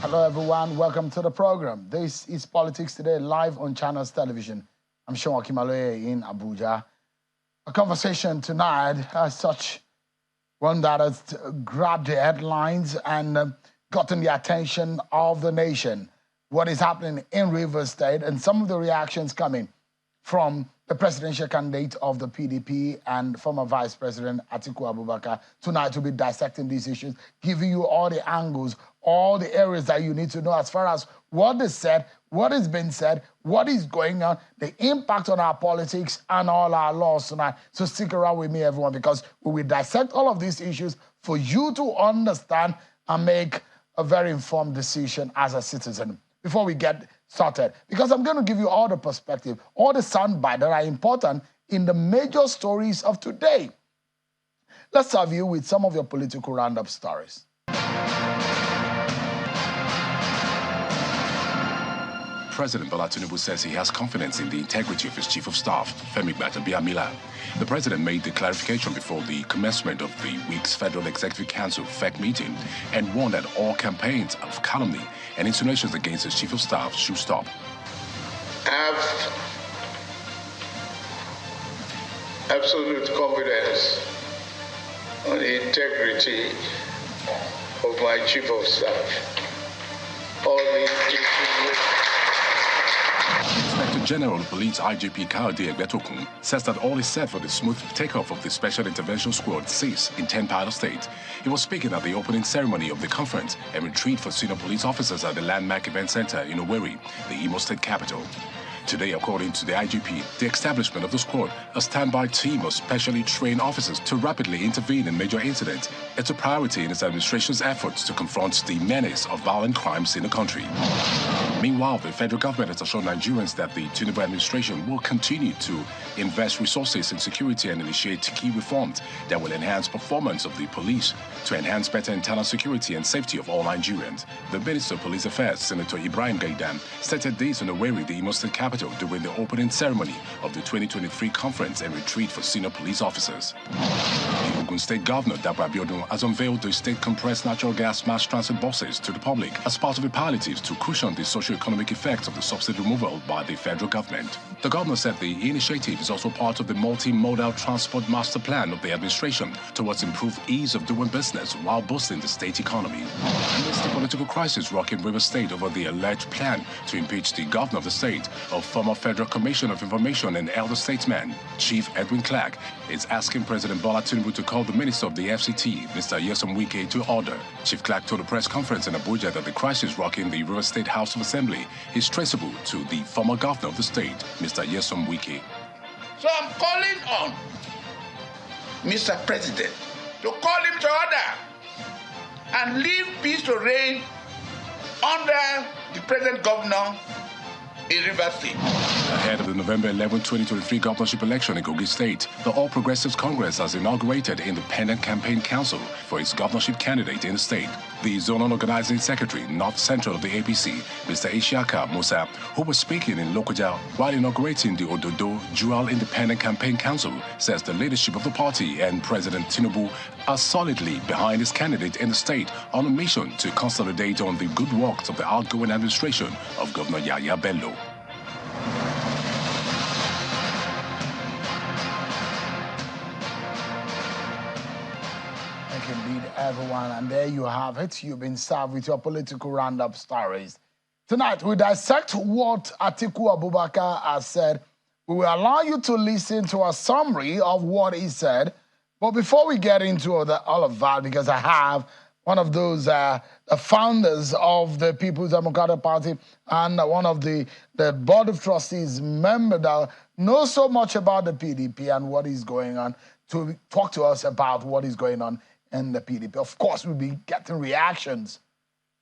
Hello, everyone. Welcome to the program. This is Politics Today, live on Channels Television. I'm Sean Akimaloye in Abuja. A conversation tonight has such one that has grabbed the headlines and gotten the attention of the nation. What is happening in Rivers State and some of the reactions coming from the presidential candidate of the PDP and former Vice President Atiku Abubakar. Tonight we'll be dissecting these issues, giving you all the angles, all the areas that you need to know as far as what is said, what has been said, what is going on, the impact on our politics and all our laws tonight. So stick around with me, everyone, because we will dissect all of these issues for you to understand and make a very informed decision as a citizen. Before we get started, because I'm going to give you all the perspective, all the soundbites that are important in the major stories of today. Let's have you with some of your political roundup stories. President Bola Tinubu says he has confidence in the integrity of his chief of staff, Femi Gbajabiamila. The president made the clarification before the commencement of the week's Federal Executive Council FEC meeting and warned that all campaigns of calumny and insinuations against his chief of staff should stop. I have absolute confidence on the integrity of my chief of staff. All the Inspector General of Police IGP Kayode Egbetokun says that all is set for the smooth takeoff of the Special Intervention Squad 6 in 10 Pilot State. He was speaking at the opening ceremony of the conference and retreat for senior police officers at the Landmark Event Center in Owerri, the Imo State capital. Today, according to the IGP, the establishment of the squad, a standby team of specially trained officers to rapidly intervene in major incidents, is a priority in its administration's efforts to confront the menace of violent crimes in the country. Meanwhile, the federal government has assured Nigerians that the Tinubu administration will continue to invest resources in security and initiate key reforms that will enhance performance of the police to enhance better internal security and safety of all Nigerians. The Minister of Police Affairs, Senator Ibrahim Gaidam, stated this in Owerri, the Imo State capital, during the opening ceremony of the 2023 conference and retreat for senior police officers. The Ogun State Governor, Dabra Abiodun, has unveiled the state compressed natural gas mass transit buses to the public as part of the palliatives to cushion the socio-economic effects of the subsidy removal by the federal government. The governor said the initiative is also part of the multi-modal transport master plan of the administration towards improved ease of doing business while boosting the state economy. Amidst the political crisis rocking Rivers State over the alleged plan to impeach the governor of the state, a former Federal Commission of Information and elder statesman, Chief Edwin Clark, is asking President Bola Tinubu to call the Minister of the FCT, Mr. Nyesom Wike, to order. Chief Clark told a press conference in Abuja that the crisis rocking the Rivers State House of Assembly is traceable to the former governor of the state, Mr. Nyesom Wike. So I'm calling on Mr. President to call him to order and leave peace to reign under the present governor in Rivers State. Ahead of the November 11, 2023 governorship election in Kogi State, the All Progressives Congress has inaugurated Independent Campaign Council for its governorship candidate in the state. The Zonal Organizing Secretary, North Central of the APC, Mr. Ishiaka Musa, who was speaking in Lokoja while inaugurating the Ododo Dual Independent Campaign Council, says the leadership of the party and President Tinubu are solidly behind his candidate in the state on a mission to consolidate on the good works of the outgoing administration of Governor Yahya Bello. Indeed, everyone, and there you have it. You've been served with your political roundup stories. Tonight, we dissect what Atiku Abubakar has said. We will allow you to listen to a summary of what he said. But before we get into all of that, because I have one of those the founders of the People's Democratic Party and one of the Board of Trustees member that knows so much about the PDP and what is going on, to talk to us about what is going on in the PDP. Of course, we'll be getting reactions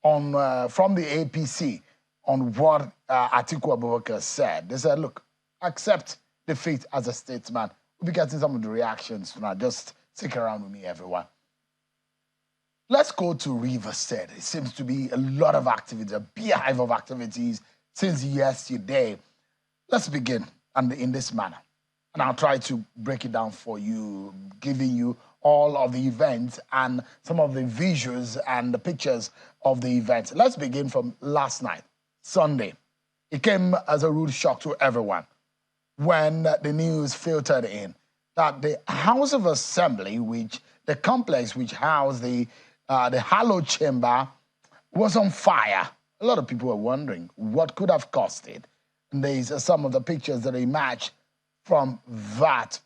on from the APC on what Atiku Abubakar said. They said, look, accept defeat as a statesman. We'll be getting some of the reactions tonight. Just stick around with me, everyone. Let's go to Rivers State. It seems to be a lot of activity, a beehive of activities since yesterday. Let's begin in this manner. And I'll try to break it down for you, giving you all of the events and some of the visuals and the pictures of the events. Let's begin from last night, Sunday. It came as a rude shock to everyone when the news filtered in that the House of Assembly, the complex which housed the hallowed chamber, was on fire. A lot of people were wondering what could have caused it. And there's some of the pictures that emerged from that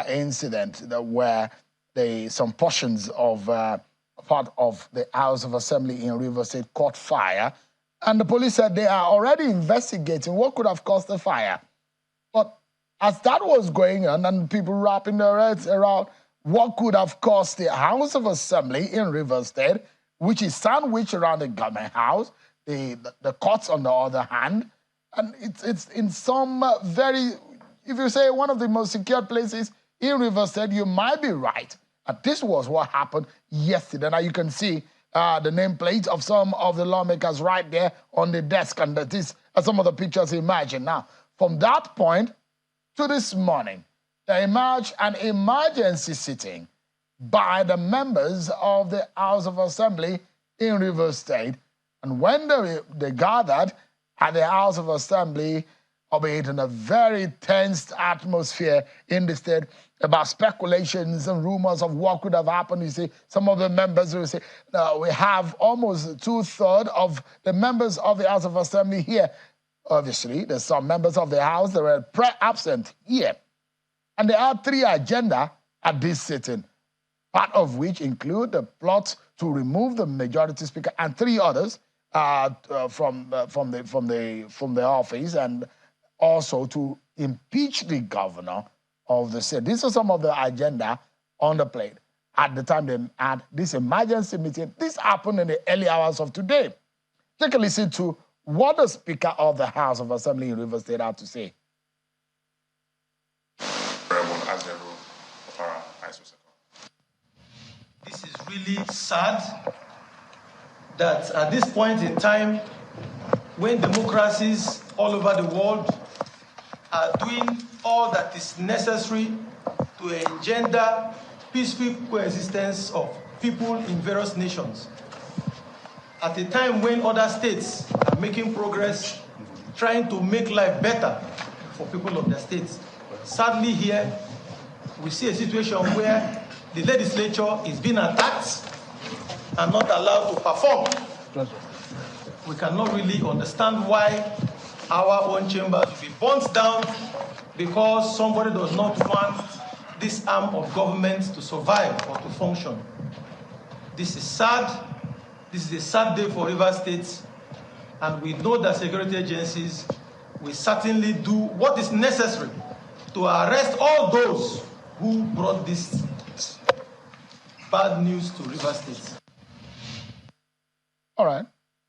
incident where some portions of part of the House of Assembly in Rivers State caught fire. And the police said they are already investigating what could have caused the fire. But as that was going on and people wrapping their heads around what could have caused the House of Assembly in Rivers State, which is sandwiched around the government house, the courts on the other hand, and it's in some very, if you say one of the most secured places in Rivers State, you might be right. And this was what happened yesterday. Now you can see the nameplate of some of the lawmakers right there on the desk, and that is some of the pictures imagine. Now, from that point to this morning, there emerged an emergency sitting by the members of the House of Assembly in Rivers State. And when they gathered at the House of Assembly, albeit in a very tense atmosphere in the state, about speculations and rumors of what could have happened. You see, some of the members will say, we have almost 2/3 of the members of the House of Assembly here. Obviously, there's some members of the House that were absent here. And there are 3 agendas at this sitting, part of which include the plot to remove the majority speaker and 3 others from the office, and also to impeach the governor of the state. These are some of the agenda on the plate at the time they had this emergency meeting. This happened in the early hours of today. Take a listen to what the Speaker of the House of Assembly in Rivers State had to say. This is really sad that at this point in time, when democracies all over the world are doing all that is necessary to engender peaceful coexistence of people in various nations, at a time when other states are making progress, trying to make life better for people of their states, sadly here, we see a situation where the legislature is being attacked and not allowed to perform. We cannot really understand why our own chambers will be burnt down because somebody does not want this arm of government to survive or to function. This is sad. This is a sad day for Rivers State, and we know that security agencies will certainly do what is necessary to arrest all those who brought this bad news to Rivers State. All right.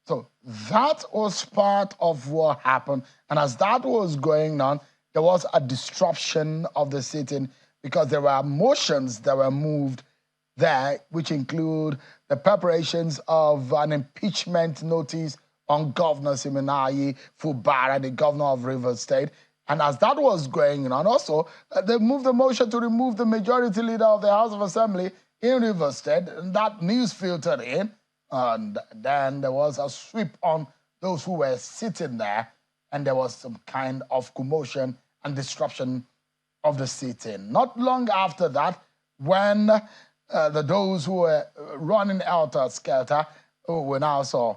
So that was part of what happened. And as that was going on, there was a disruption of the sitting because there were motions that were moved there, which include the preparations of an impeachment notice on Governor Siminayi Fubara, the governor of Rivers State. And as that was going on, also, they moved the motion to remove the majority leader of the House of Assembly in Rivers State, and that news filtered in. And then there was a sweep on those who were sitting there, and there was some kind of commotion and disruption of the sitting. Not long after that, when those who were running helter-skelter, who now saw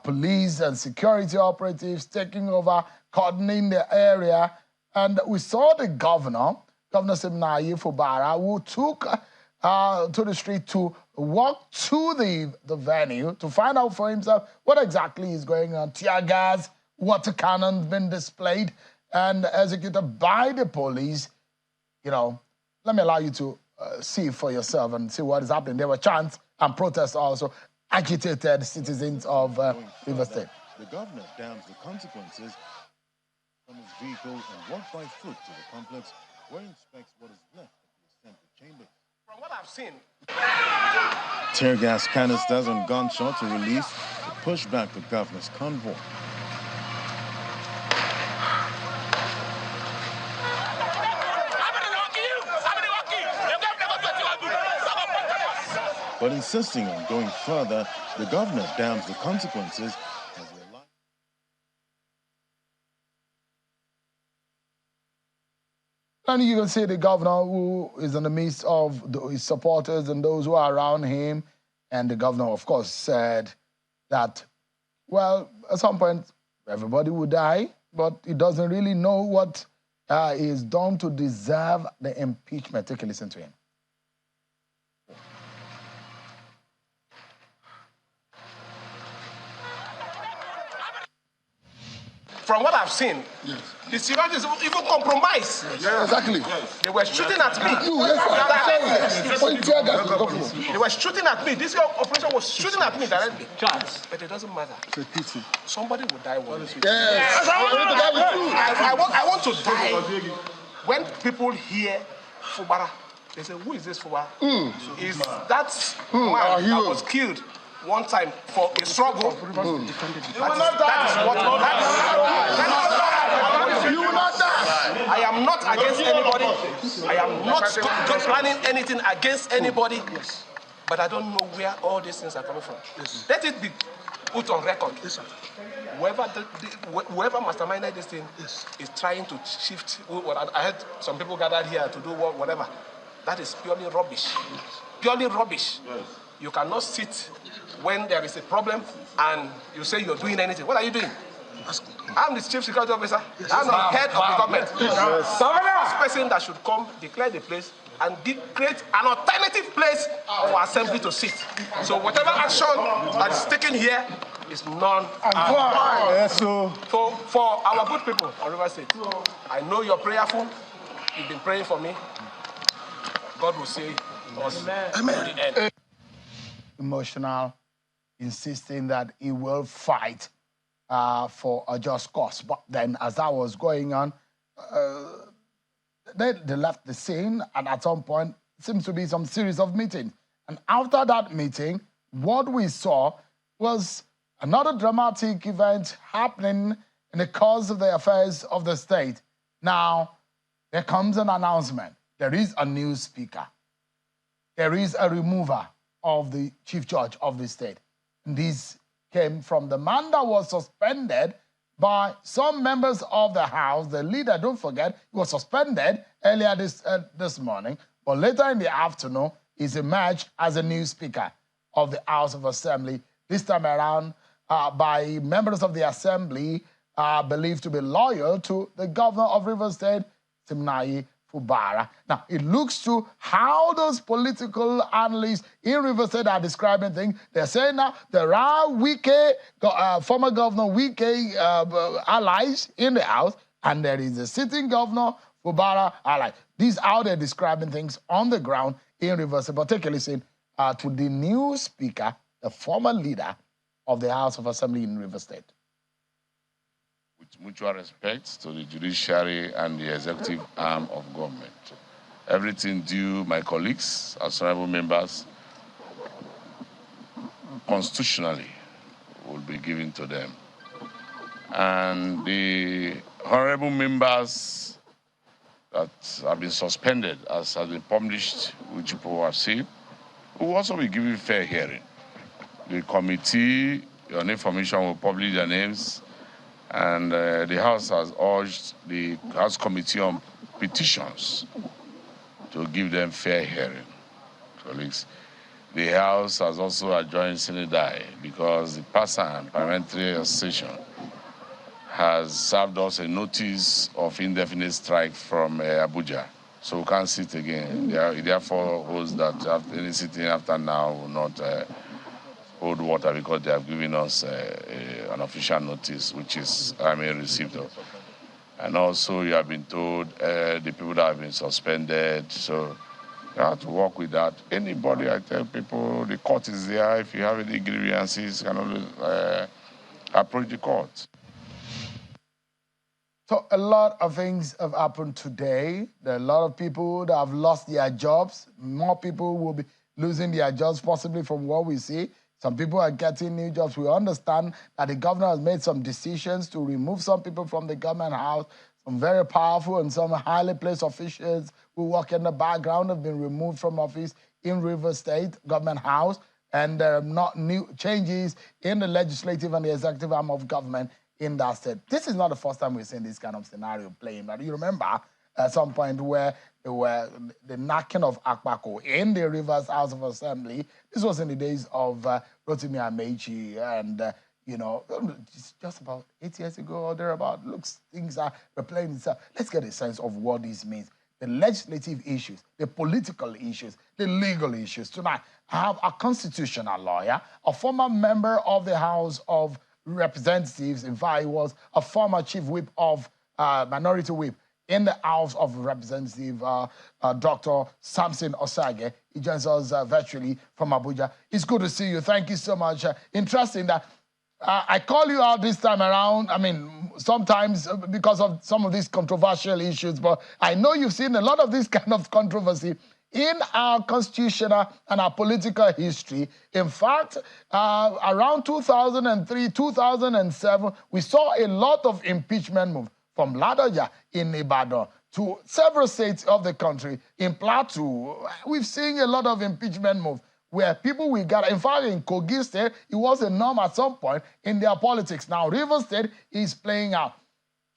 police and security operatives taking over, cordoning the area, and we saw the governor, Governor Siminayi Fubara, who took to the street to walk to the venue to find out for himself what exactly is going on. Tear gas, water cannons been displayed and executed by the police. You know, let me allow you to see for yourself and see what is happening. There were chants and protests also, agitated citizens of Rivers State. The governor dams the consequences from his vehicle and walked by foot to the complex where he inspects what is left of the Assembly chambers. From what I've seen, tear gas canisters and gunshots are released to push back the governor's convoy. but insisting on going further, the governor damns the consequences as he allows. And you can see the governor who is in the midst of his supporters and those who are around him. And the governor, of course, said that, well, at some point, everybody will die, but he doesn't really know what is done to deserve the impeachment. Take a listen to him. From what I've seen, the security is even compromised. Yeah, exactly. They were shooting at me. They were shooting at me. This operation was shooting at me directly. But it doesn't matter. Somebody will die one day. Yes. I want to die. When people hear Fubara, they say, who is this Fubara? Is that man that was killed one time for a struggle? You will not die. You will not die. I am not against anybody. I am not planning anything against anybody. But I don't know where all these things are coming from. Let it be put on record. Whoever masterminded this thing is trying to shift. I heard some people gathered here to do whatever. That is purely rubbish. Purely rubbish. You cannot sit when there is a problem and you say you're doing anything. What are you doing? I'm the chief security officer. I'm the head of the government. The first person that should come, declare the place, and create an alternative place for assembly to sit. So whatever action that is taken here is none. So for our good people of River State, I know you're prayerful. You've been praying for me. God will say us to the end. Emotional, insisting that he will fight for a just cause. But then as that was going on, they left the scene, and at some point, it seems to be some series of meetings. And after that meeting, what we saw was another dramatic event happening in the course of the affairs of the state. Now, there comes an announcement. There is a new speaker. There is a remover of the chief judge of the state. And this came from the man that was suspended by some members of the House. The leader, don't forget, he was suspended earlier this morning, but later in the afternoon, he's emerged as a new speaker of the House of Assembly, this time around by members of the Assembly believed to be loyal to the governor of Rivers State, Siminayi Fubara. Now, it looks to how those political analysts in Rivers State are describing things. They're saying now there are former Governor Wike allies in the House, and there is a sitting Governor Fubara ally. These are how they're describing things on the ground in Rivers State. But take a listen to the new speaker, the former leader of the House of Assembly in Rivers State. With mutual respect to the judiciary and the executive arm of government. Everything due my colleagues, as honorable members, constitutionally will be given to them. And the honorable members that have been suspended, as has been published, which people have seen, will also be given fair hearing. The committee on information will publish their names, and the House has urged the House Committee on Petitions to give them fair hearing. Colleagues, the House has also adjourned Sinidai because the PASAN Parliamentary Session has served us a notice of indefinite strike from Abuja. So we can't sit again. Therefore, those that have any sitting after now will not hold water because they have given us an official notice, which is received. And also, you have been told the people that have been suspended. So you have to work with that. Anybody, I tell people, the court is there. If you have any grievances, you can always approach the court. So a lot of things have happened today. There are a lot of people that have lost their jobs. More people will be losing their jobs, possibly from what we see. Some people are getting new jobs. We understand that the governor has made some decisions to remove some people from the government house. Some very powerful and some highly placed officials who work in the background have been removed from office. in Rivers State Government House, and there are not new changes in the legislative and the executive arm of government in that state. This is not the first time we've seen this kind of scenario playing. But you remember at some point where there were the knocking of Akpako in the Rivers House of Assembly. This was in the days of Rotimi Amechi, and you know, just about 8 years ago or thereabout. Looks, things are replaying itself. Let's get a sense of what this means. The legislative issues, the political issues, the legal issues. Tonight, I have a constitutional lawyer, a former member of the House of Representatives. In fact, he was a former chief whip of minority whip in the House of Representatives, Dr. Samson Osage. He joins us virtually from Abuja. It's good to see you. Thank you so much. Interesting that I call you out this time around. I mean, sometimes because of some of these controversial issues, but I know you've seen a lot of this kind of controversy in our constitutional and our political history. In fact, around 2003, 2007, we saw a lot of impeachment moves from Ladoja in Ibadan to several states of the country. In Plateau, we've seen a lot of impeachment moves where people will gather. In fact, in Kogi State, it was a norm at some point in their politics. Now, Rivers State is playing out.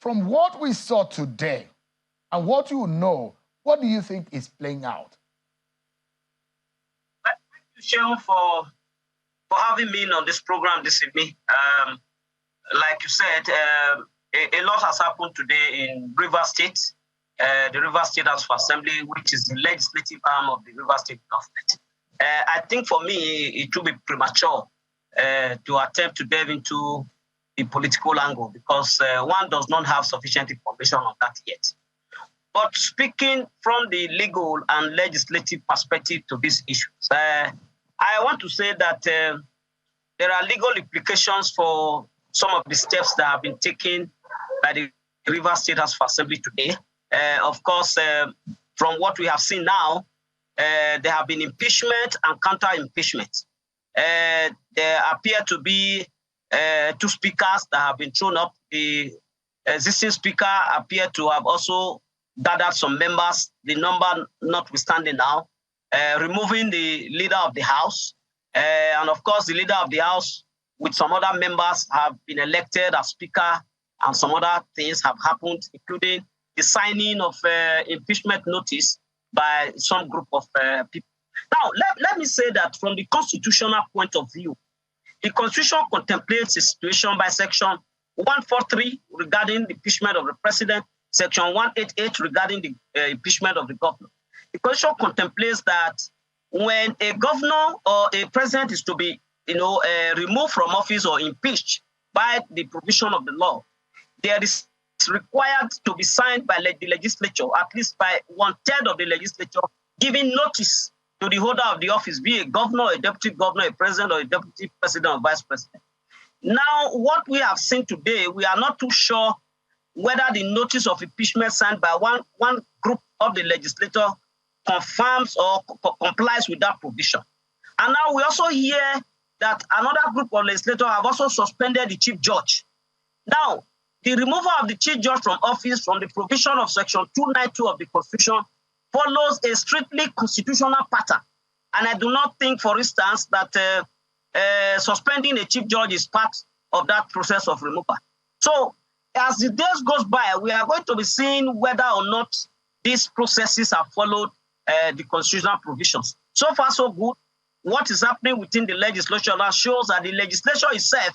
From what we saw today and what you know, what do you think is playing out? Thank you, Sean, for having me on this program this evening. Like you said, a lot has happened today in Rivers State, the Rivers State House of Assembly, which is the legislative arm of the Rivers State government. I think for me, it would be premature to attempt to delve into the political angle because one does not have sufficient information on that yet. But speaking from the legal and legislative perspective to these issues, I want to say that there are legal implications for some of the steps that have been taken by the Rivers State House of Assembly today. Of course, from what we have seen now, there have been impeachment and counter-impeachment. There appear to be two speakers that have been thrown up. The existing speaker appeared to have also gathered some members, the number notwithstanding now, removing the leader of the House. And of course, the leader of the House with some other members have been elected as speaker, and some other things have happened, including the signing of impeachment notice by some group of people. Now, let me say that from the constitutional point of view, the Constitution contemplates a situation by Section 143 regarding the impeachment of the president, Section 188 regarding the impeachment of the governor. The Constitution contemplates that when a governor or a president is to be, removed from office or impeached by the provision of the law, there is required to be signed by the legislature, at least by 1/3 of the legislature, giving notice to the holder of the office, be a governor, a deputy governor, a president, or a deputy president or vice president. Now, what we have seen today, we are not too sure whether the notice of impeachment signed by one group of the legislature confirms or complies with that provision. And now we also hear that another group of legislators have also suspended the chief judge. Now, the removal of the chief judge from office from the provision of Section 292 of the Constitution follows a strictly constitutional pattern. And I do not think, for instance, that suspending a chief judge is part of that process of removal. So as the days goes by, we are going to be seeing whether or not these processes have followed the constitutional provisions. So far, so good. What is happening within the legislature now shows that the legislature itself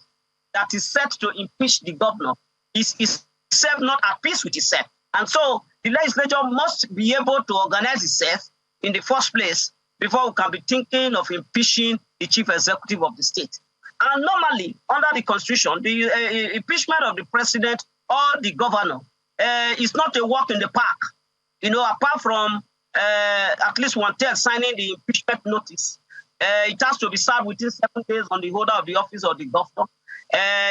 that is set to impeach the governor is itself not at peace with itself. And so the legislature must be able to organize itself in the first place before we can be thinking of impeaching the chief executive of the state. And normally, under the Constitution, the impeachment of the president or the governor is not a walk in the park. Apart from at least 1/3 signing the impeachment notice, it has to be served within 7 days on the holder of the office or the governor.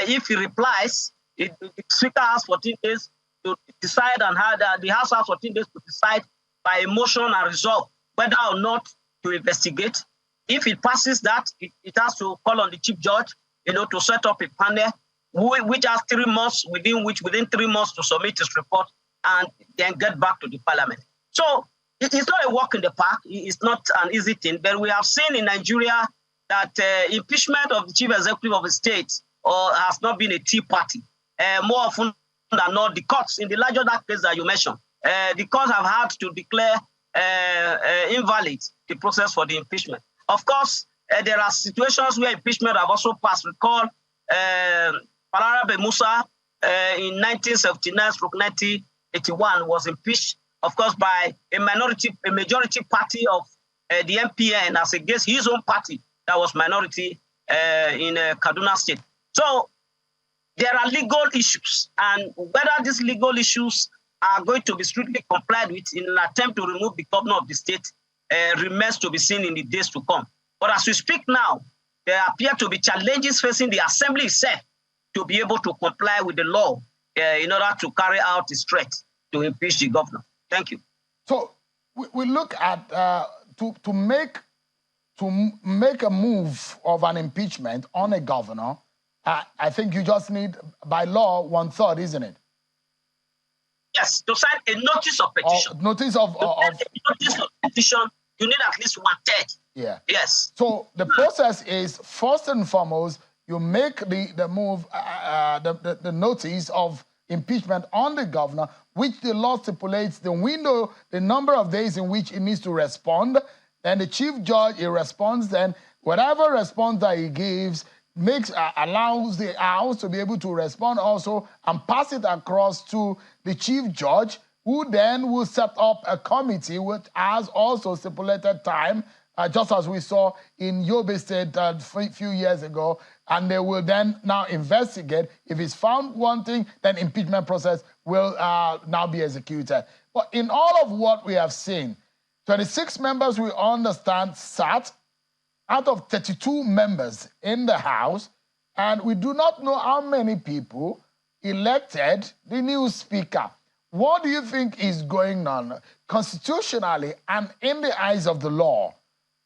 If he replies, the speaker has 14 days to decide, and the House has 14 days to decide by a motion and resolve whether or not to investigate. If it passes that, it has to call on the chief judge, to set up a panel which has 3 months, within 3 months to submit its report and then get back to the parliament. So it's not a walk in the park. It's not an easy thing. But we have seen in Nigeria that impeachment of the chief executive of the state has not been a tea party. More often than not, the courts, in the larger that case that you mentioned, the courts have had to declare invalid the process for the impeachment. Of course, there are situations where impeachment have also passed. Recall Balarabe Musa in 1979-1981 was impeached, of course, by a majority party of the MPN as against his own party that was minority in Kaduna State. So there are legal issues, and whether these legal issues are going to be strictly complied with in an attempt to remove the governor of the state remains to be seen in the days to come. But as we speak now, there appear to be challenges facing the assembly itself to be able to comply with the law in order to carry out its threat to impeach the governor. Thank you. So we look at to make a move of an impeachment on a governor. I think you just need, by law, 1/3, isn't it? Yes, to sign a notice of petition. Notice of petition, you need at least 1/3. Yeah. Yes. So the process is, first and foremost, you make the move, the notice of impeachment on the governor, which the law stipulates the window, the number of days in which he needs to respond. Then the chief judge, he responds. Then whatever response that he gives allows the House to be able to respond also and pass it across to the chief judge, who then will set up a committee which has also stipulated time, just as we saw in Yobe State a few years ago, and they will then now investigate. If it's found wanting, then impeachment process will now be executed. But in all of what we have seen, 26 members, we understand, sat out of 32 members in the House, and we do not know how many people elected the new speaker. What do you think is going on constitutionally and in the eyes of the law?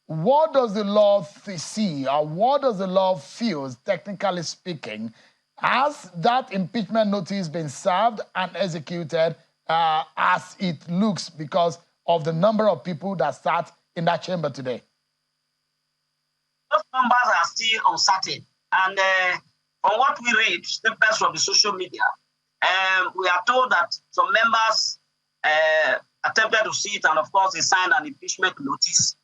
What does the law see, or what does the law feel, technically speaking? Has that impeachment notice been served and executed as it looks because of the number of people that sat in that chamber today? Those numbers are still uncertain. And from what we read, snippets from the social media, we are told that some members attempted to see it, and of course they signed an impeachment notice,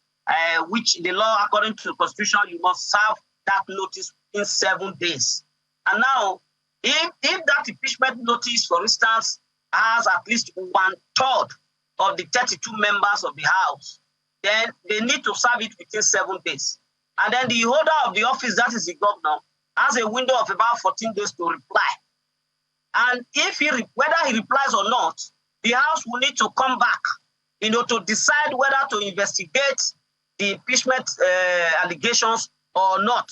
which the law, according to the Constitution, you must serve that notice in 7 days. And now, if that impeachment notice, for instance, has at least 1/3 of the 32 members of the House, then they need to serve it within 7 days. And then the holder of the office, that is the governor, has a window of about 14 days to reply. And if whether he replies or not, the House will need to come back, to decide whether to investigate the impeachment allegations or not.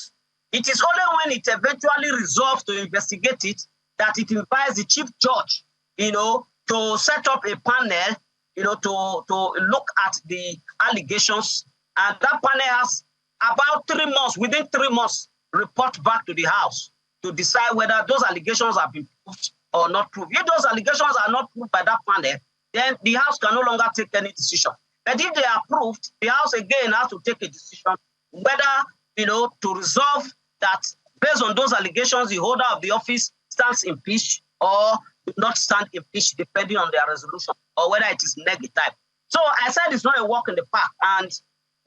It is only when it eventually resolves to investigate it that it invites the chief judge, to set up a panel, to look at the allegations. And that panel has about 3 months, within 3 months, report back to the House to decide whether those allegations have been proved or not proved. If those allegations are not proved by that panel, then the House can no longer take any decision. But if they are proved, the House again has to take a decision whether, to resolve that based on those allegations, the holder of the office stands impeached or do not stand impeached, depending on their resolution, or whether it is negative. So I said it's not a walk in the park. And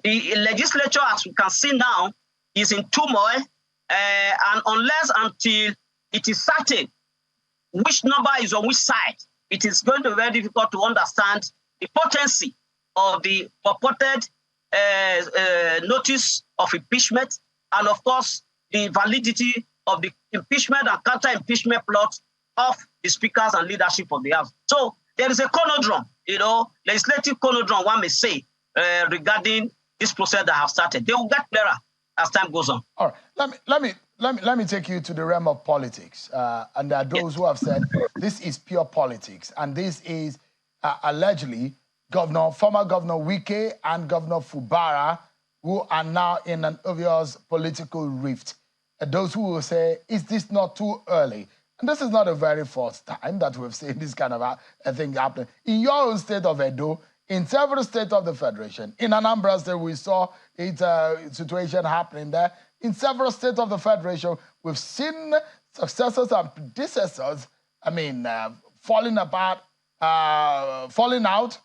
the legislature, as we can see now, is in turmoil. And until it is certain which number is on which side, it is going to be very difficult to understand the potency of the purported notice of impeachment, and of course, the validity of the impeachment and counter-impeachment plot of the speakers and leadership of the House. So there is a conundrum, legislative conundrum, one may say, regarding this process that have started. They will get clearer as time goes on. All right, let me take you to the realm of politics. And there are those who have said this is pure politics, and this is allegedly former Governor Wike and Governor Fubara, who are now in an obvious political rift. Those who will say, is this not too early? And this is not the very first time that we've seen this kind of a thing happen. In your own state of Edo, in several states of the Federation. In Anambra State, we saw it situation happening there. In several states of the Federation, we've seen successors and predecessors, falling apart, falling out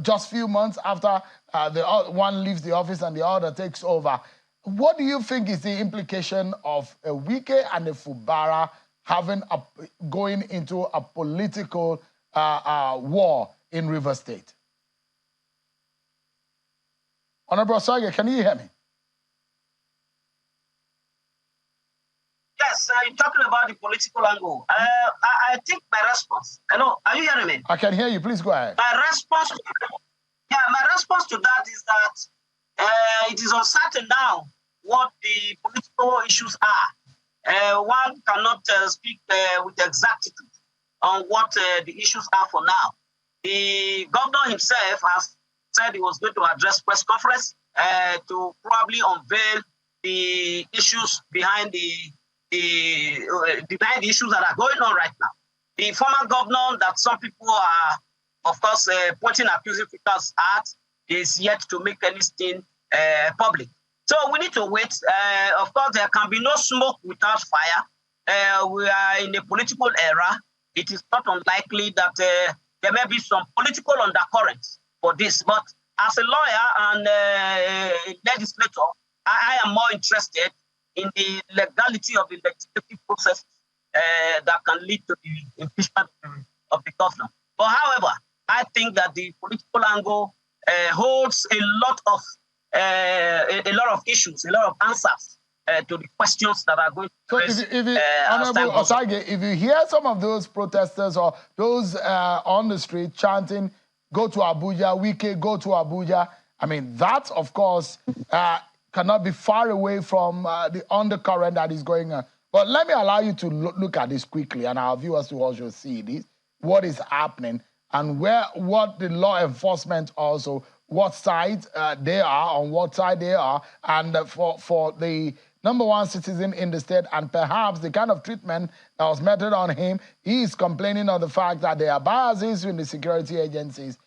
just few months after the one leaves the office and the other takes over. What do you think is the implication of a Wike and a Fubara going into a political war in Rivers State? Honorable Osage, can you hear me? Yes, you're talking about the political angle. I think my response. Hello, are you hearing me? I can hear you. Please go ahead. My response to that is that it is uncertain now what the political issues are. One cannot speak with exactitude on what the issues are for now. The governor himself has said he was going to address press conference to probably unveil the issues behind the issues that are going on right now. The former governor that some people are, of course, pointing accusing fingers at is yet to make anything public. So we need to wait. Of course, there can be no smoke without fire. We are in a political era. It is not unlikely that there may be some political undercurrents for this. But as a lawyer and a legislator, I am more interested in the legality of the legislative process that can lead to the impeachment of the governor. But however, I think that the political angle holds a lot of issues, a lot of answers to the questions that are going to raise. Honorable Osage, if you hear some of those protesters or those on the street chanting, "Go to Abuja, Wike, go to Abuja," that, of course, cannot be far away from the undercurrent that is going on. But let me allow you to look at this quickly, and our viewers to also see this, what is happening, and what the law enforcement also, what side they are, on what side they are, and for the #1 citizen in the state, and perhaps the kind of treatment that was meted on him, he is complaining of the fact that there are biases in the security agencies.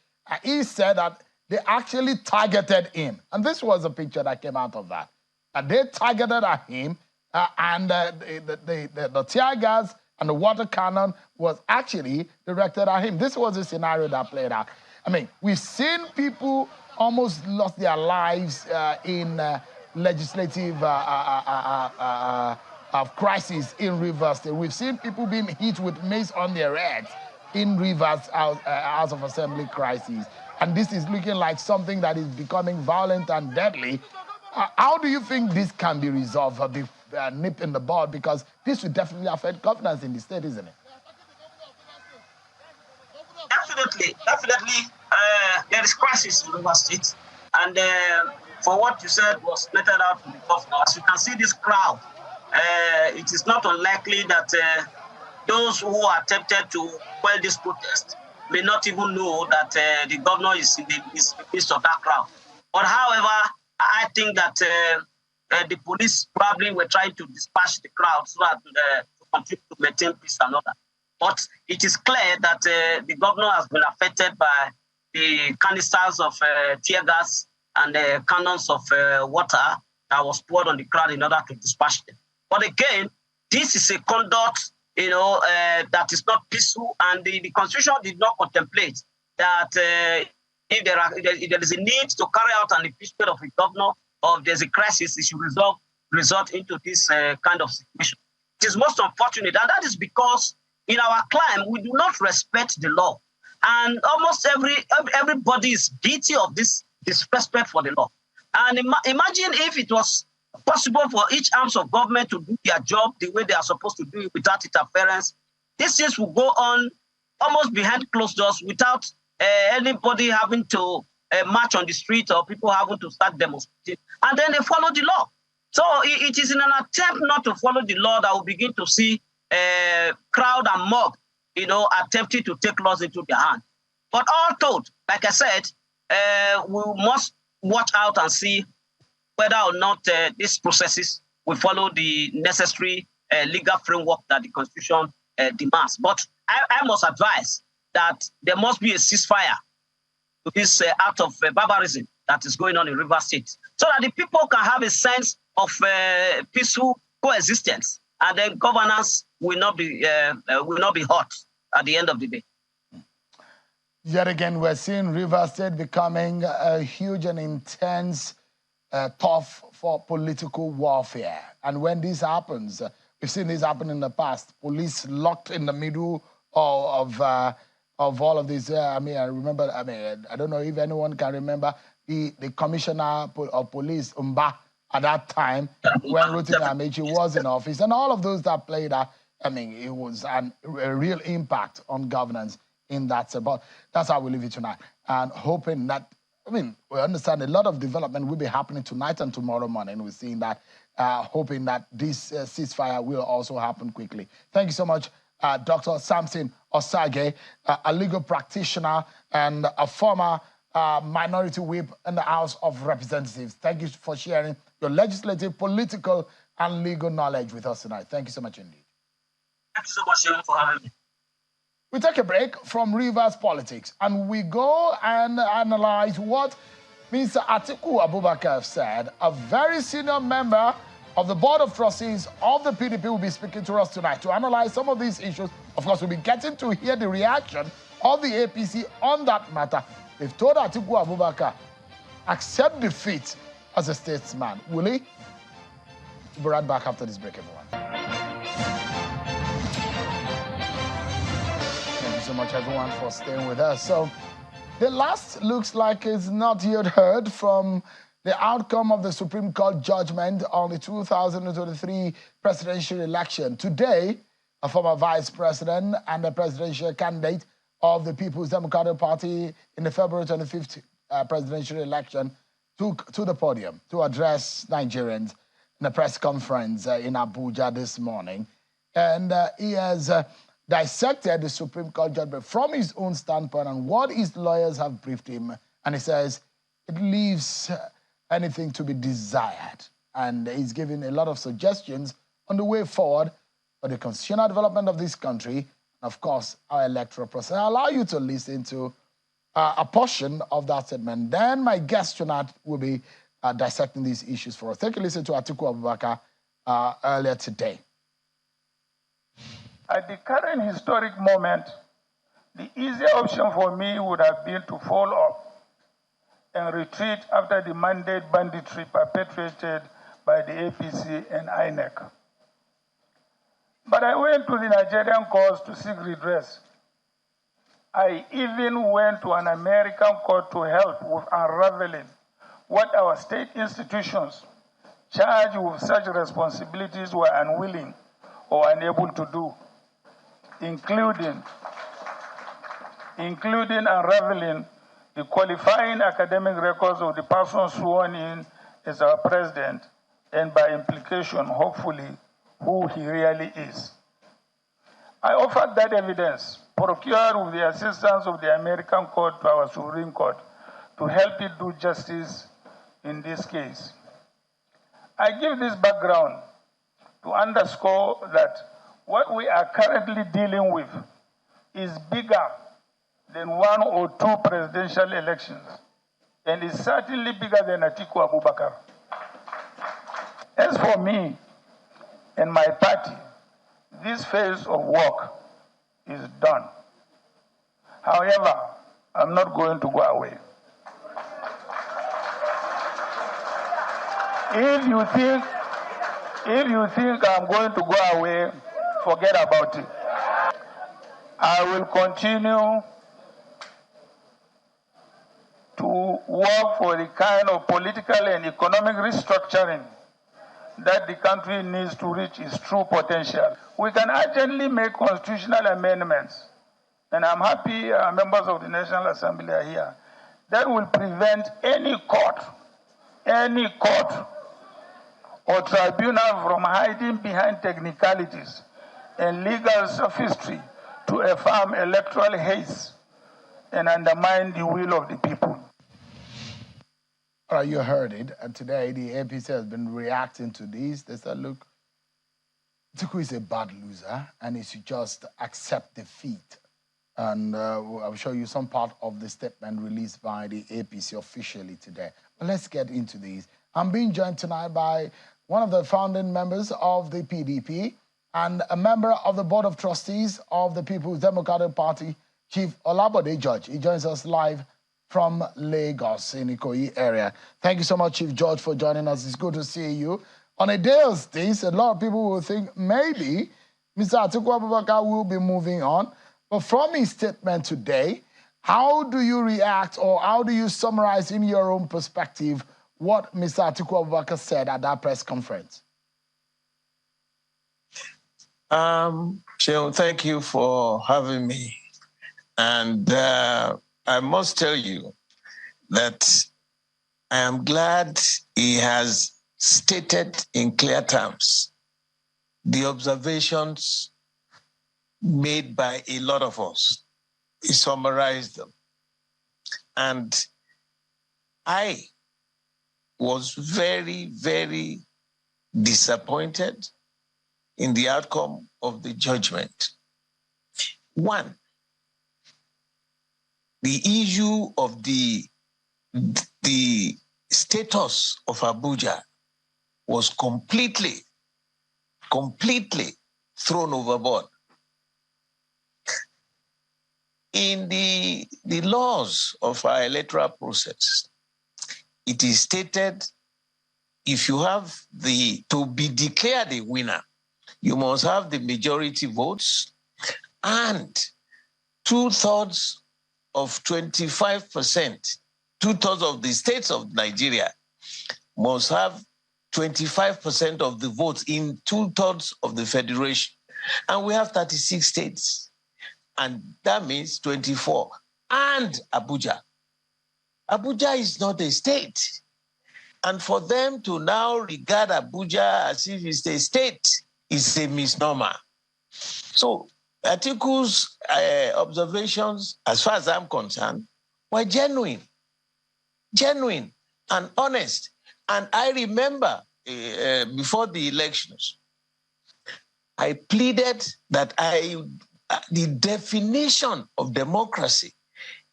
He said that they actually targeted him. And this was a picture that came out of that. And they targeted at him, and the tear gas and the water cannon was actually directed at him. This was a scenario that played out. We've seen people almost lost their lives in legislative crisis in Rivers State. We've seen people being hit with mace on their heads in Rivers House of Assembly crisis. And this is looking like something that is becoming violent and deadly. How do you think this can be resolved, or be nipped in the bud? Because this would definitely affect governance in the state, isn't it? Definitely. There is crisis in Rivers State. And for what you said was meted out to the governor. As you can see this crowd, it is not unlikely that those who are tempted to quell this protest may not even know that the governor is in the midst of that crowd. But however, I think that the police probably were trying to dispatch the crowd so that to continue to maintain peace and order. But it is clear that the governor has been affected by the canisters of tear gas and the cannons of water that was poured on the crowd in order to dispatch them. But again, this is a conduct, that is not peaceful, and the Constitution did not contemplate that if there is a need to carry out an impeachment of a governor, or if there's a crisis, it should result into this kind of situation. It is most unfortunate, and that is because in our climate, we do not respect the law. And almost everybody is guilty of this disrespect for the law. And imagine if it was possible for each arms of government to do their job the way they are supposed to do it without interference. These things will go on almost behind closed doors without anybody having to march on the street or people having to start demonstrating. And then they follow the law. So it is in an attempt not to follow the law that we begin to see crowd and mob, attempting to take laws into their hand. But all told, like I said, we must watch out and see whether or not these processes will follow the necessary legal framework that the Constitution demands. But I must advise that there must be a ceasefire to this act of barbarism that is going on in Rivers State, so that the people can have a sense of peaceful coexistence, and then governance will not be hot at the end of the day. Yet again, we're seeing Rivers State becoming a huge and intense tough for political warfare. And when this happens, we've seen this happen in the past. Police locked in the middle of all of this. I remember. I don't know if anyone can remember the commissioner of police, Umba, at that time when Rotimi Amechi was in office, and all of those that played that. It was a real impact on governance in that. But that's how we leave it tonight, and hoping that. We understand a lot of development will be happening tonight and tomorrow morning. We're seeing that, hoping that this ceasefire will also happen quickly. Thank you so much, Dr. Samson Osage, a legal practitioner and a former minority whip in the House of Representatives. Thank you for sharing your legislative, political, and legal knowledge with us tonight. Thank you so much indeed. Thank you so much for having me. We take a break from Rivers politics and we go and analyze what Mr. Atiku Abubakar said. A very senior member of the Board of Trustees of the PDP will be speaking to us tonight to analyze some of these issues. Of course, we'll be getting to hear the reaction of the APC on that matter. They've told Atiku Abubakar, accept defeat as a statesman. Will he? We'll be right back after this break, everyone. So much everyone for staying with us. So the last looks like it's not yet heard from the outcome of the Supreme Court judgment on the 2023 presidential election. Today, a former vice president and a presidential candidate of the People's Democratic Party in the February 25th presidential election took to the podium to address Nigerians in a press conference in Abuja this morning. And he has dissected the Supreme Court judgment from his own standpoint and what his lawyers have briefed him. And he says it leaves anything to be desired. And he's giving a lot of suggestions on the way forward for the constitutional development of this country, and of course, our electoral process. I'll allow you to listen to a portion of that statement. Then my guest tonight will be dissecting these issues for us. Take a listen to Atiku Abubakar earlier today. At the current historic moment, the easier option for me would have been to fall off and retreat after the mandate banditry perpetrated by the APC and INEC. But I went to the Nigerian courts to seek redress. I even went to an American court to help with unraveling what our state institutions charged with such responsibilities were unwilling or unable to do, including unraveling the qualifying academic records of the person sworn in as our president, and by implication, hopefully, who he really is. I offered that evidence, procured with the assistance of the American court to our Supreme Court, to help it do justice in this case. I give this background to underscore that what we are currently dealing with is bigger than one or two presidential elections, and is certainly bigger than Atiku Abubakar. As for me and my party, this phase of work is done. However, I'm not going to go away. If you think I'm going to go away, forget about it. I will continue to work for the kind of political and economic restructuring that the country needs to reach its true potential. We can urgently make constitutional amendments, and I'm happy members of the National Assembly are here, that will prevent any court or tribunal from hiding behind technicalities and legal sophistry to affirm electoral haste and undermine the will of the people. All right, you heard it. And today, the APC has been reacting to this. They said, look, Atiku is a bad loser, and he should just accept defeat And I'll show you some part of the statement released by the APC officially today. But let's get into these. I'm being joined tonight by one of the founding members of the PDP and a member of the Board of Trustees of the People's Democratic Party, Chief Olabode George. He joins us live from Lagos in Ikoyi area. Thank you so much, Chief George, for joining us. It's good to see you. On a day as this, a lot of people will think maybe Mr. Atiku Abubakar will be moving on. But from his statement today, how do you react or how do you summarize in your own perspective what Mr. Atiku Abubakar said at that press conference? Sheon, thank you for having me. And I must tell you that I am glad he has stated in clear terms the observations made by a lot of us. He summarized them. And I was very, very disappointed in the outcome of the judgment. One, the issue of the status of Abuja was completely thrown overboard. In the laws of our electoral process, it is stated if you have to be declared a winner, you must have the majority votes and 2/3 of 25%, 2/3 of the states of Nigeria must have 25% of the votes in 2/3 of the federation. And we have 36 states. And that means 24. And Abuja. Abuja is not a state. And for them to now regard Abuja as if it's a state is a misnomer. So Atiku's observations, as far as I'm concerned, were genuine and honest. And I remember before the elections, I pleaded that the definition of democracy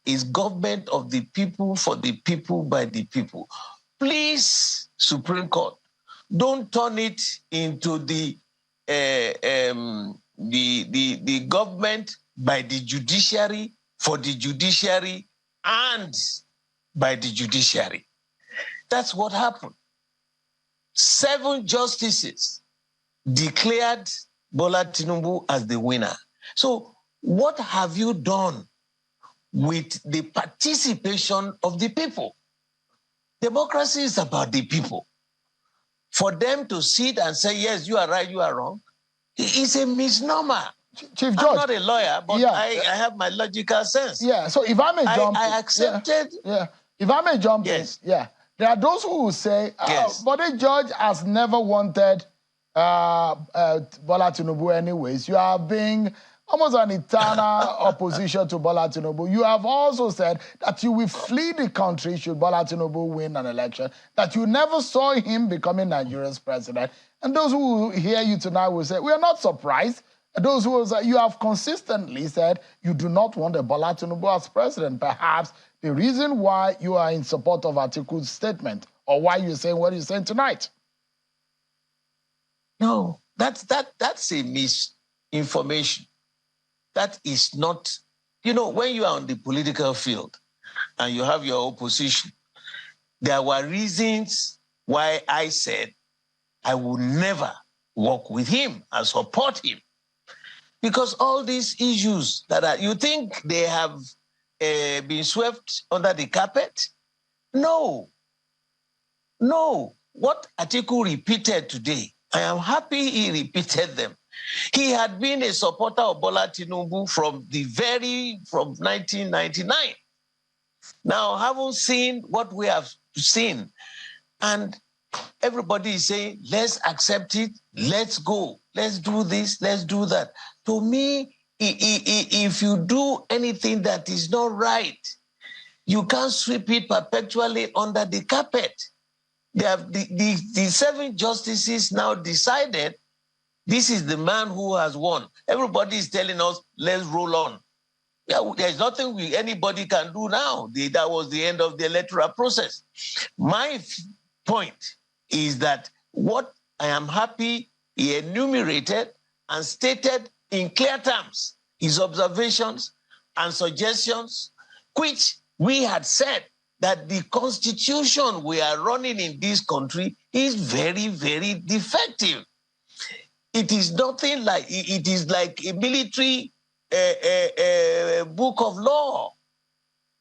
is government of the people, for the people, by the people. Please, Supreme Court, don't turn it into the government by the judiciary, for the judiciary, and by the judiciary. That's what happened. 7 justices declared Bola Tinubu as the winner. So what have you done with the participation of the people? Democracy is about the people. For them to sit and say, yes, you are right, you are wrong, it's a misnomer. Chief George, I'm not a lawyer, but yeah, I have my logical sense. Yeah, so if I may jump... I accepted... Yeah, if I may jump yes. in, yeah. There are those who will say, yes. Bode George has never wanted Bola Tinubu anyways. You are being almost an eternal opposition to Bola Tinubu. You have also said that you will flee the country should Bola Tinubu win an election, that you never saw him becoming Nigeria's president. And those who hear you tonight will say, we are not surprised. Those who will say, you have consistently said you do not want a Bola Tinubu as president. Perhaps the reason why you are in support of Atiku's statement, or why you're saying what you're saying tonight. No, that's a misinformation. That is not, when you are on the political field and you have your opposition, there were reasons why I said I would never work with him and support him. Because all these issues you think they have been swept under the carpet? No. What Atiku repeated today, I am happy he repeated them. He had been a supporter of Bola Tinubu from 1999. Now, haven't seen what we have seen. And everybody is saying, let's accept it, let's go, let's do this, let's do that. To me, if you do anything that is not right, you can't sweep it perpetually under the carpet. They have the 7 justices now decided this is the man who has won. Everybody is telling us, let's roll on. Yeah, there's nothing anybody can do now. That was the end of the electoral process. My point is that what I am happy he enumerated and stated in clear terms his observations and suggestions, which we had said that the constitution we are running in this country is very, very defective. It is nothing like, it is like a military book of law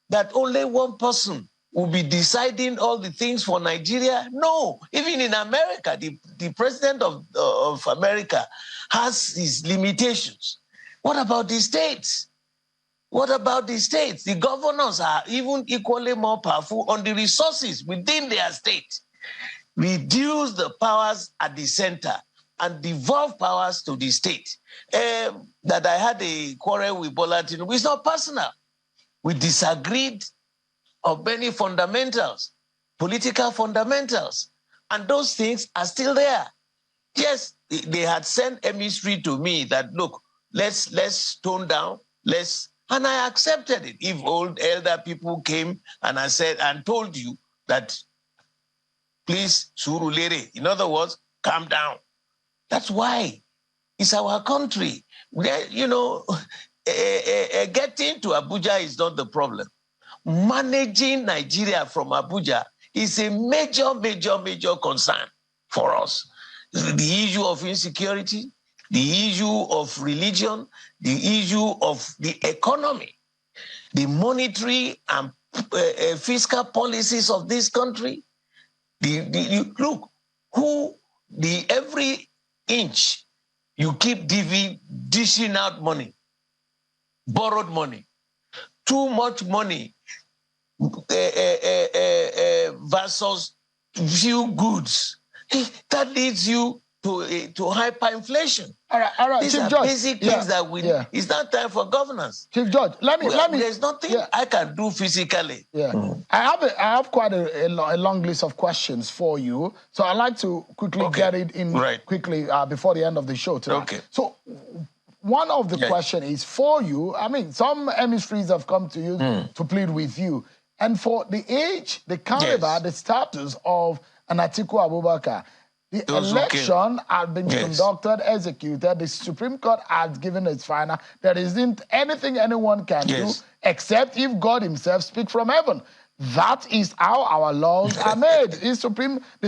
that only one person will be deciding all the things for Nigeria. No, even in America, the president of America has his limitations. What about the states? What about the states? The governors are even equally more powerful on the resources within their state. Reduce the powers at the center and devolve powers to the state. That I had a quarrel with Bola Tinubu, it's not personal. We disagreed on many fundamentals, political fundamentals, and those things are still there. Yes, they had sent emissary to me that, look, let's tone down, and I accepted it. If old elder people came and I said and told you that, please, surulere, in other words, calm down. That's why it's our country. You know, getting to Abuja is not the problem. Managing Nigeria from Abuja is a major, major, major concern for us. The issue of insecurity, the issue of religion, the issue of the economy, the monetary and fiscal policies of this country. Look, every inch you keep dishing out money, borrowed money, too much money versus few goods. That leads you to hyperinflation. All right, These Chief are George. basic things that we. Yeah. It's not time for governance. Chief George, let me. There's nothing I can do physically. Yeah, I have quite a long list of questions for you, so I'd like to quickly get it in quickly before the end of the show tonight. Okay. So, one of the questions is for you. I mean, some emissaries have come to you to plead with you, and for the age, the caliber, the status of an Atiku Abubakar. The election had been conducted, executed. The Supreme Court has given its final. There isn't anything anyone can do except if God himself speaks from heaven. That is how our laws are made. The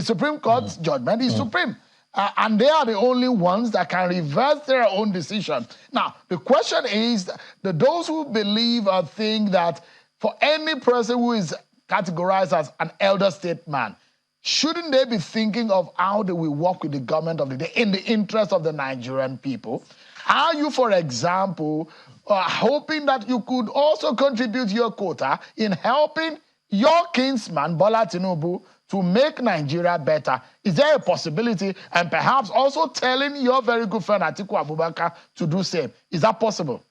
Supreme Court's judgment is supreme. And they are the only ones that can reverse their own decision. Now, the question is, those who believe or think that for any person who is categorized as an elder statesman, shouldn't they be thinking of how they will work with the government of the day in the interest of the Nigerian people? Are you, for example, hoping that you could also contribute your quota in helping your kinsman, Bola Tinubu, to make Nigeria better? Is there a possibility? And perhaps also telling your very good friend Atiku Abubakar to do the same. Is that possible?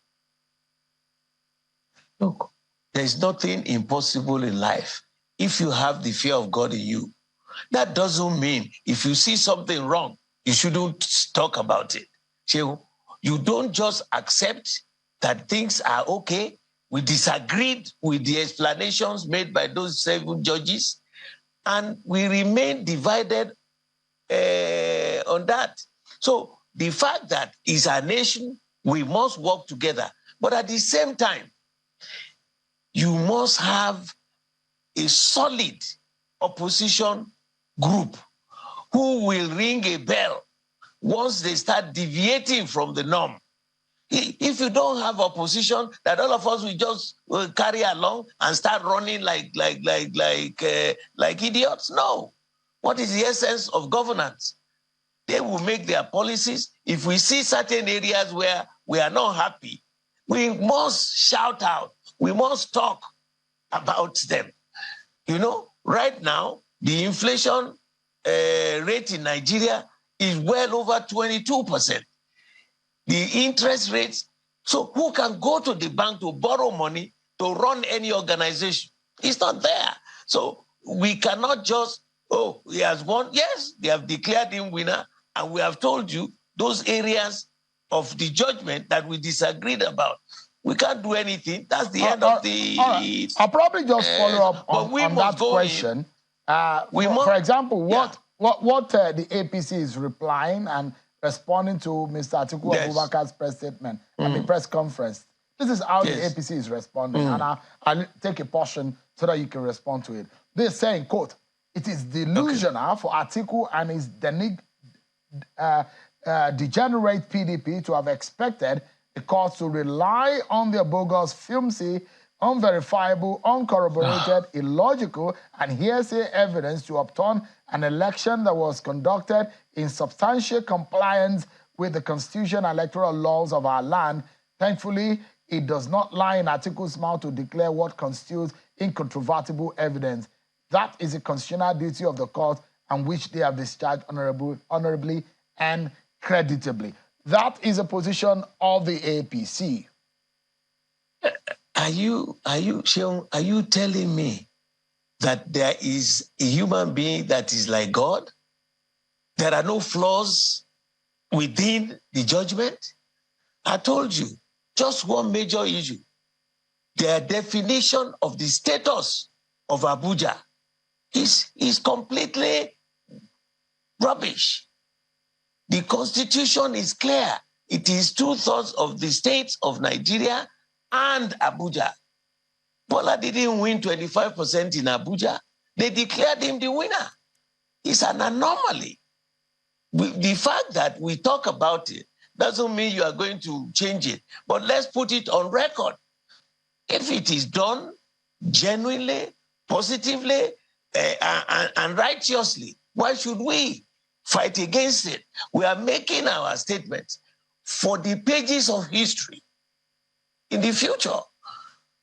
Look, there's nothing impossible in life if you have the fear of God in you. That doesn't mean if you see something wrong, you shouldn't talk about it. So you don't just accept that things are okay. We disagreed with the explanations made by those 7 judges, and we remain divided on that. So the fact that it's a nation, we must work together. But at the same time, you must have a solid opposition group who will ring a bell once they start deviating from the norm. If you don't have opposition that all of us will just carry along and start running like idiots, no. What is the essence of governance? They will make their policies. If we see certain areas where we are not happy, we must shout out. We must talk about them. You know, right now, the inflation rate in Nigeria is well over 22%. The interest rates, so who can go to the bank to borrow money to run any organization? It's not there. So we cannot just, oh, he has won. Yes, they have declared him winner, and we have told you those areas of the judgment that we disagreed about. We can't do anything. That's the end of the... All right. I'll probably just follow up on that question. For example, what the APC is replying and responding to Mr. Atiku Abubakar's press statement, press conference. This is how the APC is responding. And I'll take a portion so that you can respond to it. They're saying, quote, "It is delusional for Atiku and his degenerate PDP to have expected the courts to rely on their bogus, flimsy, unverifiable, uncorroborated, illogical, and hearsay evidence to upturn an election that was conducted in substantial compliance with the constitution and electoral laws of our land. Thankfully, it does not lie in Atiku's mouth to declare what constitutes incontrovertible evidence. That is a constitutional duty of the court and which they have discharged honorably and creditably." That is a position of the APC. Are you telling me that there is a human being that is like God? There are no flaws within the judgment? I told you, just one major issue. Their definition of the status of Abuja is completely rubbish. The Constitution is clear. It is 2/3 of the states of Nigeria and Abuja. Bola didn't win 25% in Abuja. They declared him the winner. It's an anomaly. The fact that we talk about it doesn't mean you are going to change it. But let's put it on record. If it is done genuinely, positively, and righteously, why should we fight against it? We are making our statements for the pages of history. In the future,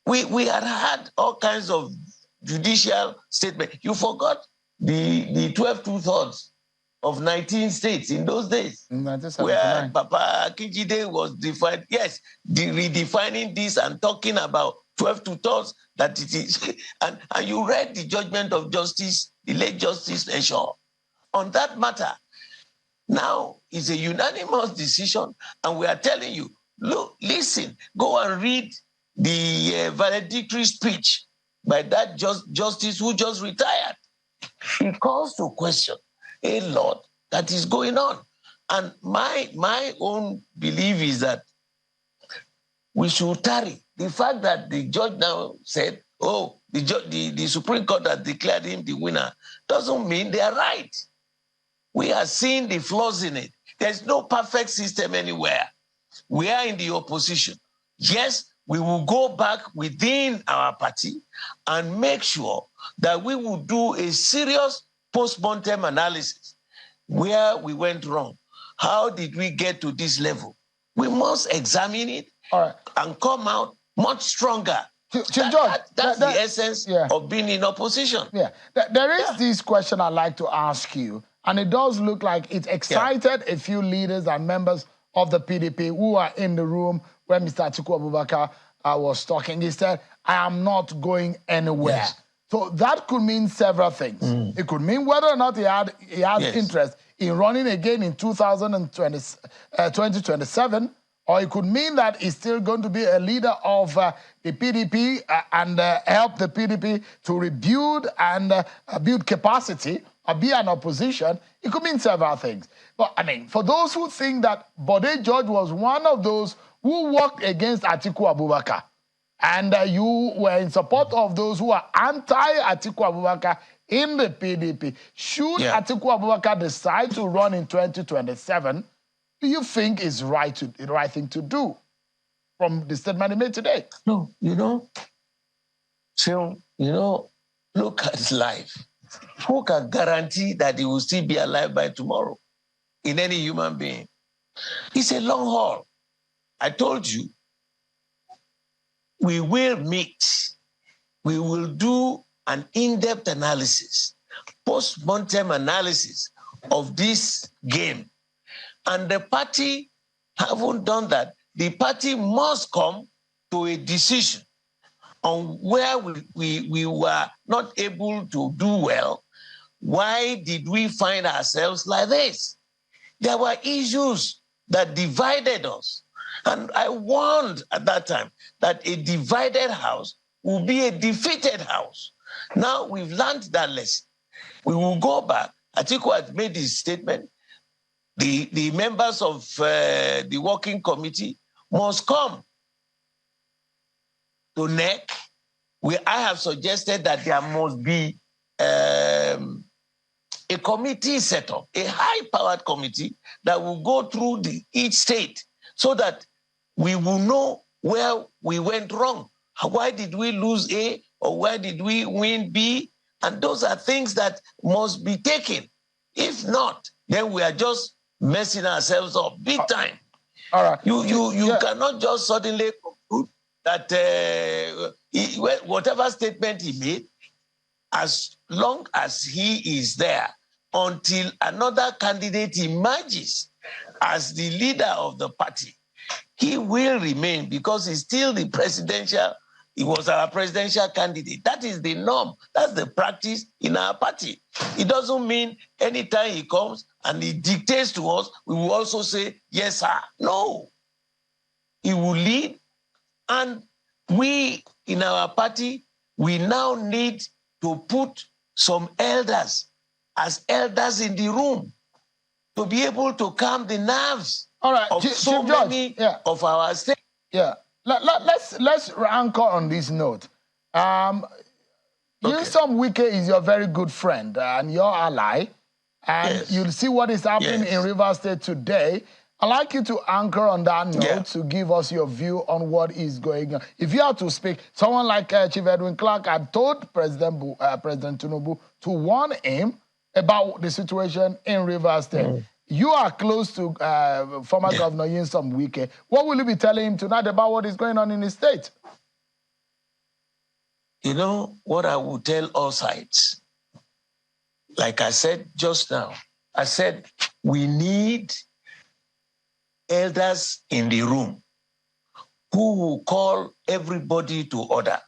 we had all kinds of judicial statements. You forgot the 12 2/3 of 19 states in those days, where Papa Kijide was defined, redefining this and talking about 12 2/3 that it is. And you read the judgment of Justice, the late Justice Eshaw on that matter. Now it's a unanimous decision, and we are telling you, look, listen, go and read the valedictory speech by that justice who just retired. He calls to question a lot that is going on. And my own belief is that we should tarry. The fact that the judge now said, oh, the Supreme Court has declared him the winner, doesn't mean they are right. We are seeing the flaws in it. There's no perfect system anywhere. We are in the opposition. Yes, we will go back within our party and make sure that we will do a serious post-mortem analysis where we went wrong. How did we get to this level? We must examine it and come out much stronger. That's the essence of being in opposition. Yeah, there is this question I'd like to ask you, and it does look like it excited a few leaders and members of the PDP who are in the room where Mr. Atiku Abubakar was talking. He said, "I am not going anywhere." Yes. So that could mean several things. It could mean whether or not he has interest in running again in 2027, or it could mean that he's still going to be a leader of the PDP and help the PDP to rebuild and build capacity or be an opposition. It could mean several things. But, I mean, for those who think that Bode George was one of those who worked against Atiku Abubakar, and you were in support of those who are anti-Atiku Abubakar in the PDP, should Atiku Abubakar decide to run in 2027, do you think is the right thing to do from the statement he made today? No, look at his life. Who can guarantee that he will still be alive by tomorrow in any human being? It's a long haul. I told you, we will meet. We will do an in-depth analysis, post-mortem analysis of this game. And the party haven't done that. The party must come to a decision on where we were not able to do well. Why did we find ourselves like this? There were issues that divided us. And I warned at that time that a divided house will be a defeated house. Now we've learned that lesson. We will go back. Atiku had made his statement. The members of the working committee must come to NEC. I have suggested that there must be a committee set up, a high-powered committee that will go through each state so that we will know where we went wrong. Why did we lose A, or why did we win B? And those are things that must be taken. If not, then we are just messing ourselves up big time. All right. You cannot just suddenly conclude that whatever statement he made, as long as he is there, until another candidate emerges as the leader of the party, he will remain because he's still the presidential. He was our presidential candidate. That is the norm. That's the practice in our party. It doesn't mean anytime he comes and he dictates to us, we will also say, yes, sir. No. He will lead. And we, in our party, we now need to put some elders as elders in the room to be able to calm the nerves of so many of our states. Yeah. Let's anchor on this note. Nyesom Wike is your very good friend and your ally, and you'll see what is happening in Rivers State today. I'd like you to anchor on that note to give us your view on what is going on. If you have to speak, someone like Chief Edwin Clark had told President Tinubu to warn him about the situation in Rivers State. You are close to former Governor Nyesom Wike. What will you be telling him tonight about what is going on in his state? You know what I will tell all sides? Like I said just now, I said we need elders in the room who will call everybody to order.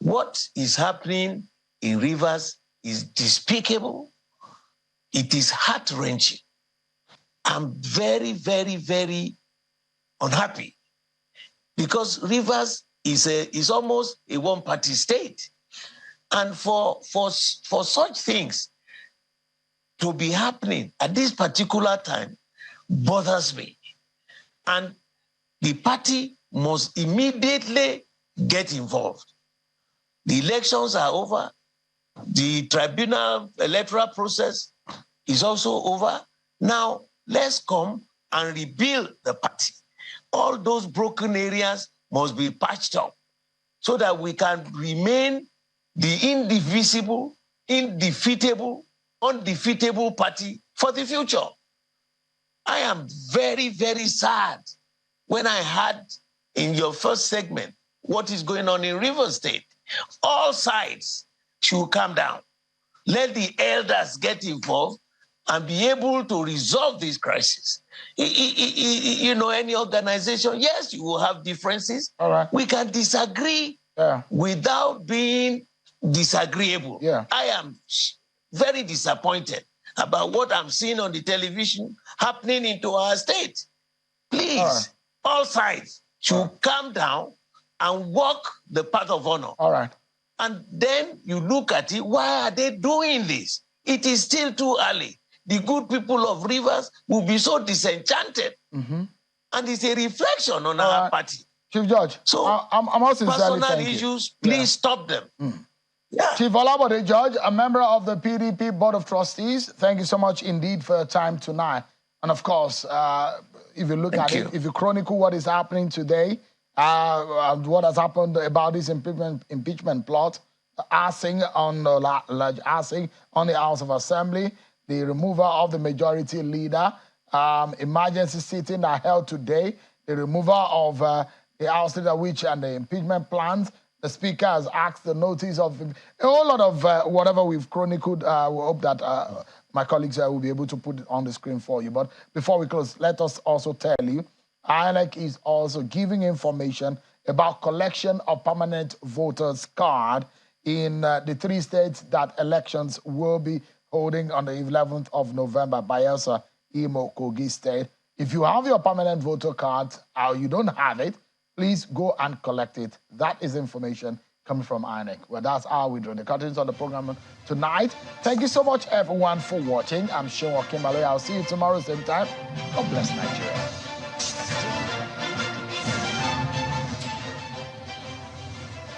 What is happening in Rivers is despicable. It is heart-wrenching. I'm very, very, very unhappy because Rivers is almost a one-party state. And for such things to be happening at this particular time bothers me. And the party must immediately get involved. The elections are over. The tribunal electoral process is also over. Now, let's come and rebuild the party. All those broken areas must be patched up so that we can remain the indivisible, indefeatable, undefeatable party for the future. I am very, very sad when I heard in your first segment what is going on in Rivers State. All sides should calm down. Let the elders get involved and be able to resolve this crisis. You know, any organization, yes, you will have differences. All right. We can disagree without being disagreeable. I am very disappointed about what I'm seeing on the television happening into our state. Please, all sides should calm down and walk the path of honor. All right. And then you look at it, why are they doing this? It is still too early. The good people of Rivers will be so disenchanted. And it's a reflection on our party. Chief Judge, so I'm also personal issues, please stop them. Chief Olabode George, a member of the PDP Board of Trustees, thank you so much indeed for your time tonight. And of course, if you look at it, if you chronicle what is happening today, what has happened about this impeachment plot, asking on the House of Assembly, the removal of the majority leader, emergency sitting are held today, the removal of the House leader, and the impeachment plans. The Speaker has asked the notice of a whole lot of whatever we've chronicled. We hope that my colleagues will be able to put it on the screen for you. But before we close, let us also tell you, INEC is also giving information about collection of permanent voters' card in the 3 states that elections will be holding on the 11th of November, Bayelsa, Imo, Kogi State. If you have your permanent voter card or you don't have it, please go and collect it. That is information coming from INEC. Well, that's how we draw the curtains on the program tonight. Thank you so much, everyone, for watching. I'm Sean Kimberley. I'll see you tomorrow, same time. God bless Nigeria.